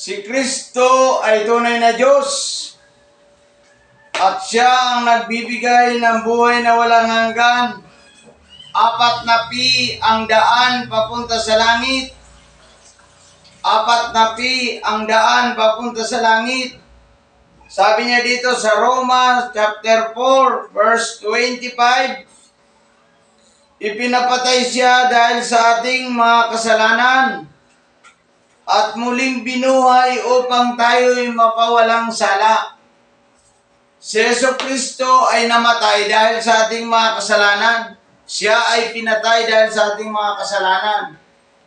Si Kristo ay tunay na Diyos at siya ang nagbibigay ng buhay na walang hanggan. 4 na pi ang daan papunta sa langit. 4 na pi ang daan papunta sa langit. Sabi niya dito sa Roma chapter 4 verse 25, ipinapatay siya dahil sa ating mga kasalanan at muling binuhay upang tayo'y mapawalang sala. Si Jesucristo ay namatay dahil sa ating mga kasalanan. Siya ay pinatay dahil sa ating mga kasalanan.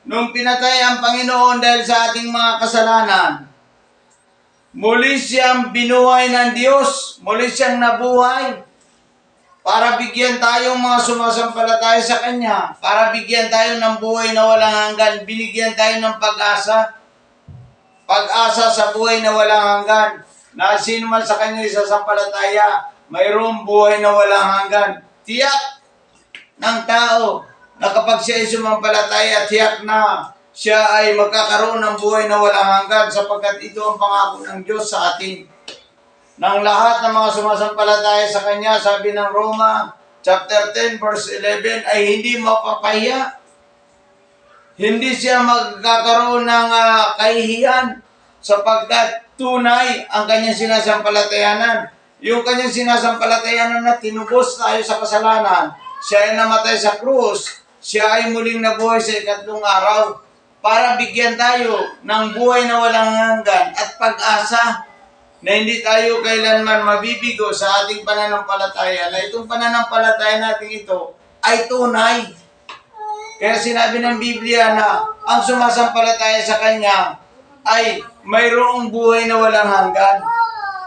Nung pinatay ang Panginoon dahil sa ating mga kasalanan, muli siyang binuhay ng Diyos, muli siyang nabuhay para bigyan tayong mga sumasampalataya sa Kanya, para bigyan tayo ng buhay na walang hanggan, binigyan tayo ng pag-asa, pag-asa sa buhay na walang hanggan, na sino man sa Kanya isasampalataya, mayroong buhay na walang hanggan. Tiyak ng tao na kapag siya ay sumampalataya, tiyak na siya ay magkakaroon ng buhay na walang hanggan sapagkat ito ang pangako ng Diyos sa atin. Ng lahat ng mga sumasampalataya sa Kanya, sabi ng Roma chapter 10 verse 11, ay hindi mapapahiya. Hindi siya magkakaroon ng kahihiyan sapagkat tunay ang kanyang sinasampalatayanan. Yung kanyang sinasampalatayanan na tinubos tayo sa kasalanan, siya ay namatay sa krus, siya ay muling nabuhay sa ikatlong araw para bigyan tayo ng buhay na walang hanggan at pag-asa na hindi tayo kailanman mabibigo sa ating pananampalataya, na itong pananampalataya natin ito ay tunay. Kaya sinabi ng Biblia na ang sumasampalataya sa Kanya ay mayroong buhay na walang hanggan.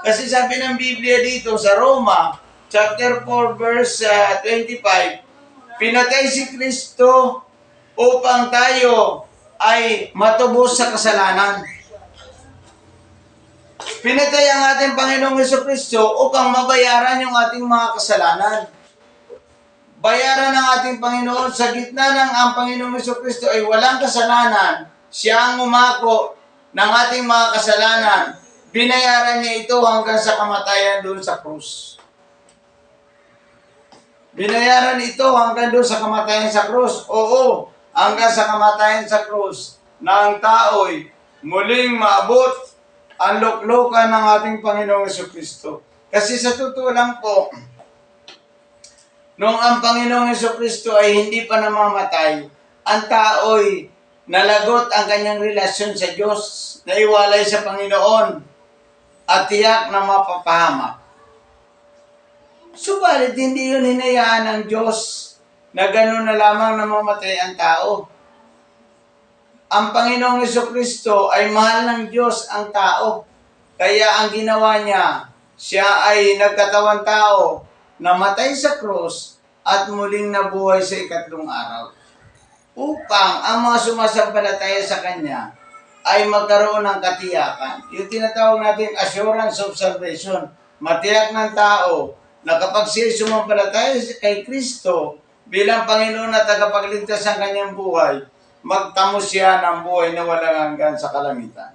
Kasi sabi ng Biblia dito sa Roma chapter 4 verse 25, pinatay si Kristo upang tayo ay matubos sa kasalanan. Pinatay ang ating Panginoong Jesucristo upang mabayaran yung ating mga kasalanan. Bayaran ng ating Panginoon sa gitna ng ang Panginoong Jesucristo ay walang kasalanan. Siya ang umako ng ating mga kasalanan. Binayaran niya ito hanggang sa kamatayan doon sa krus. Binayaran ito hanggang doon sa kamatayan sa krus. Oo, hanggang sa kamatayan sa krus na ang tao'y muling maabot ang luklukan ng ating Panginoong Jesucristo. Kasi sa totoo lang po, nung ang Panginoong Jesucristo ay hindi pa namamatay, ang tao'y nalagot ang kanyang relasyon sa Diyos, naiwalay sa Panginoon, at tiyak na mapapahamak. Subalit, hindi yun hinayaan ng Diyos na gano'n na lamang namamatay ang tao. Ang Panginoong Jesucristo ay mahal ng Diyos ang tao. Kaya ang ginawa niya, siya ay nagkatawang tao, namatay sa krus at muling nabuhay sa ikatlong araw. Upang ang mga sumasampalataya sa Kanya ay magkaroon ng katiyakan. Yung tinatawag natin assurance of salvation. Matiyak ng tao na kapag siya sumampalataya kay Kristo bilang Panginoon at tagapagligtas ng kanyang buhay, magtamo siya ng buhay na walang hanggan sa kalangitan.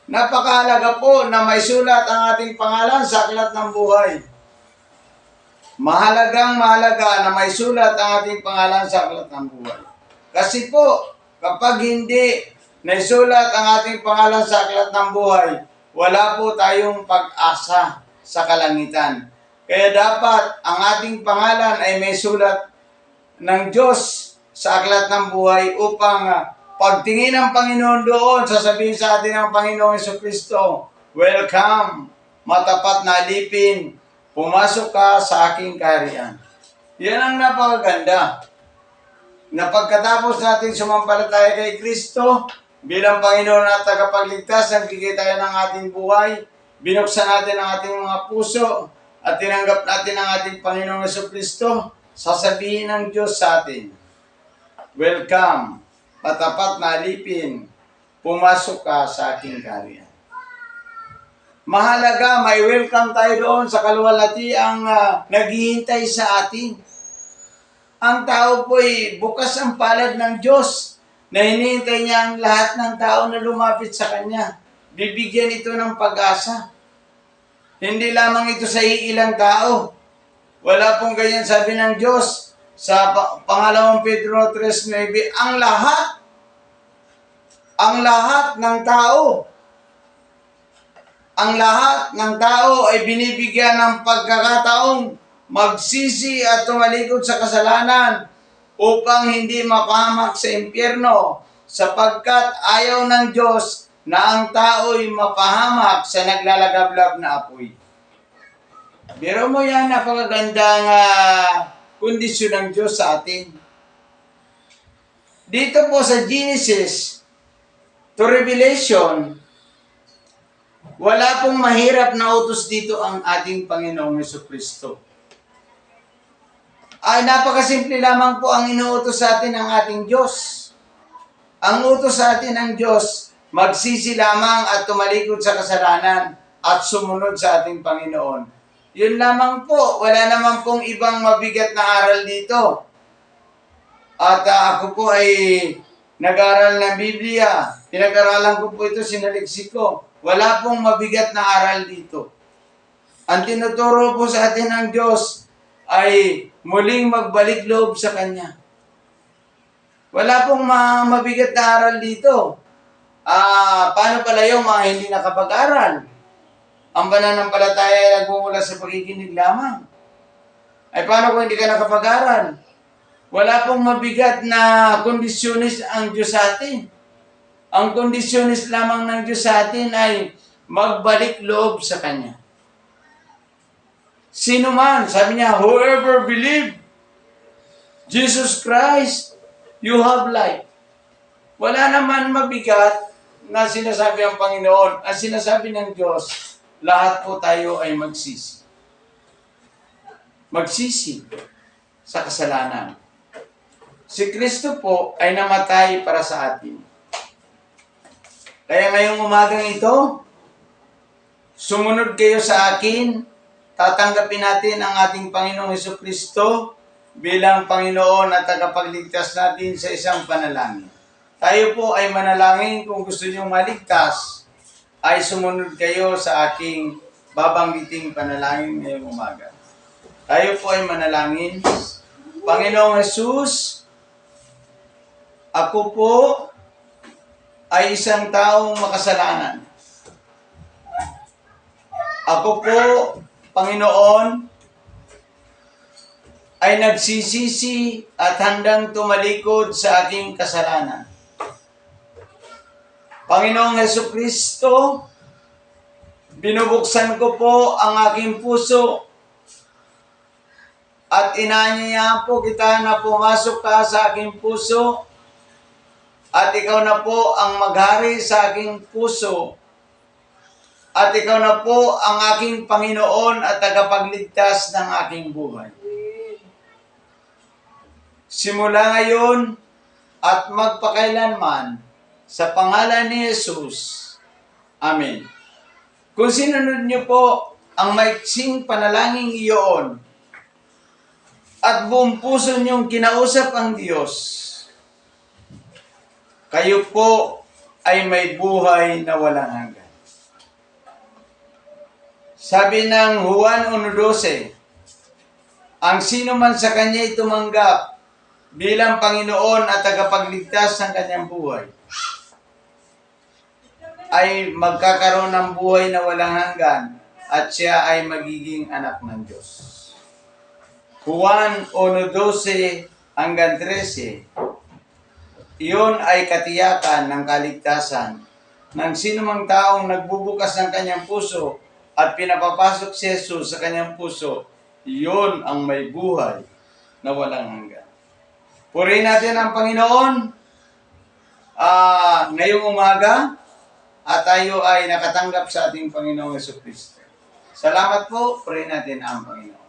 Napakahalaga po na may sulat ang ating pangalan sa aklat ng buhay. Mahalaga na may sulat ang ating pangalan sa aklat ng buhay. Kasi po, kapag hindi naisulat ang ating pangalan sa aklat ng buhay, wala po tayong pag-asa sa kalangitan. Kaya dapat ang ating pangalan ay may sulat ng Diyos sa aklat ng buhay upang pagtingin ng Panginoon doon, sasabihin sa atin ng Panginoong Jesucristo, welcome, matapat na alipin, pumasok ka sa aking kaharian. Yan ang napakaganda. Na pagkatapos natin sumampalataya kay Kristo, bilang Panginoon at tagapagligtas, nagbigay tayo ng ating buhay, binuksan natin ang ating mga puso, at tinanggap natin ang ating Panginoong Jesucristo, sasabihin ng Diyos sa atin, welcome, matapat na alipin, pumasok ka sa aking kaharian. Mahalaga, may welcome tayo doon sa kaluwalhati ang naghihintay sa atin. Ang tao po'y bukas ang palad ng Diyos na hinihintay niya ang lahat ng tao na lumapit sa Kanya. Bibigyan ito ng pag-asa. Hindi lamang ito sa iilang tao. Wala pong ganyan sabi ng Diyos sa pangalawang Pedro 3:9, ang lahat ng tao ay binibigyan ng pagkakataong magsisi at tumalikod sa kasalanan upang hindi mapahamak sa impyerno, sapagkat ayaw ng Diyos na ang tao'y mapahamak sa naglalagablab na apoy. Biro mo yan, napakagandang kondisyon ng Diyos sa atin. Dito po sa Genesis to Revelation, wala pong mahirap na utos dito ang ating Panginoong Jesucristo. Ay napakasimple lamang po ang inuutos sa atin ng ating Diyos. Ang utos sa atin ng Diyos, magsisi lamang at tumalikod sa kasalanan at sumunod sa ating Panginoon. Yun lamang po, wala naman pong ibang mabigat na aral dito. At ako po ay nag-aral ng Biblia. Pinag-aralan ko po ito, sinaliksik ko. Wala pong mabigat na aral dito. Ang tinuturo po sa atin ng Diyos ay muling magbalik loob sa Kanya. Wala pong mabigat na aral dito. Paano pala yung mga hindi nakapag-aral? Ang pananampalataya ay nagmumula sa pakikinig lamang. Ay paano kung hindi ka nakapag-aral? Wala pong mabigat na kondisyonis ang Diyos sa atin. Ang kondisyonis lamang ng Diyos sa atin ay magbalik loob sa Kanya. Sino man, sabi niya, whoever believe Jesus Christ, you have life. Wala naman mabigat na sinasabi ang Panginoon. Ang sinasabi ng Diyos, lahat po tayo ay magsisi. Magsisi sa kasalanan. Si Kristo po ay namatay para sa atin. Kaya ngayong umagang ito, sumunod kayo sa akin, tatanggapin natin ang ating Panginoong Jesucristo bilang Panginoon at tagapagligtas natin sa isang panalangin. Tayo po ay manalangin kung gusto niyong maligtas, ay sumunod kayo sa aking babanggiting panalangin ngayong umaga. Tayo po ay manalangin. Panginoong Jesus, ako po ay isang taong makasalanan. Ako po, Panginoon, ay nagsisisi at handang tumalikod sa aking kasalanan. Panginoong Jesucristo, binubuksan ko po ang aking puso at inaanyaya po kita na pumasok ka sa aking puso at ikaw na po ang maghari sa aking puso at ikaw na po ang aking Panginoon at tagapagligtas ng aking buhay. Simula ngayon at magpakailanman, sa pangalan ni Jesus. Amen. Kung sinunod niyo po ang maiksing panalangin iyon at buong puso niyong kinausap ang Diyos, kayo po ay may buhay na walang hanggan. Sabi ng Juan 1:12, ang sino man sa Kanya'y tumanggap bilang Panginoon at tagapagligtas ng kanyang buhay, ay magkakaroon ng buhay na walang hanggan at siya ay magiging anak ng Diyos. Juan 1:12 hanggang 13, iyon ay katiyakan ng kaligtasan ng sinumang taong nagbubukas ng kanyang puso at pinapapasok si Jesus sa kanyang puso, iyon ang may buhay na walang hanggan. Purihin natin ang Panginoon ngayong umaga at tayo ay nakatanggap sa ating Panginoong Jesucristo. Salamat po, purihin natin ang Panginoon.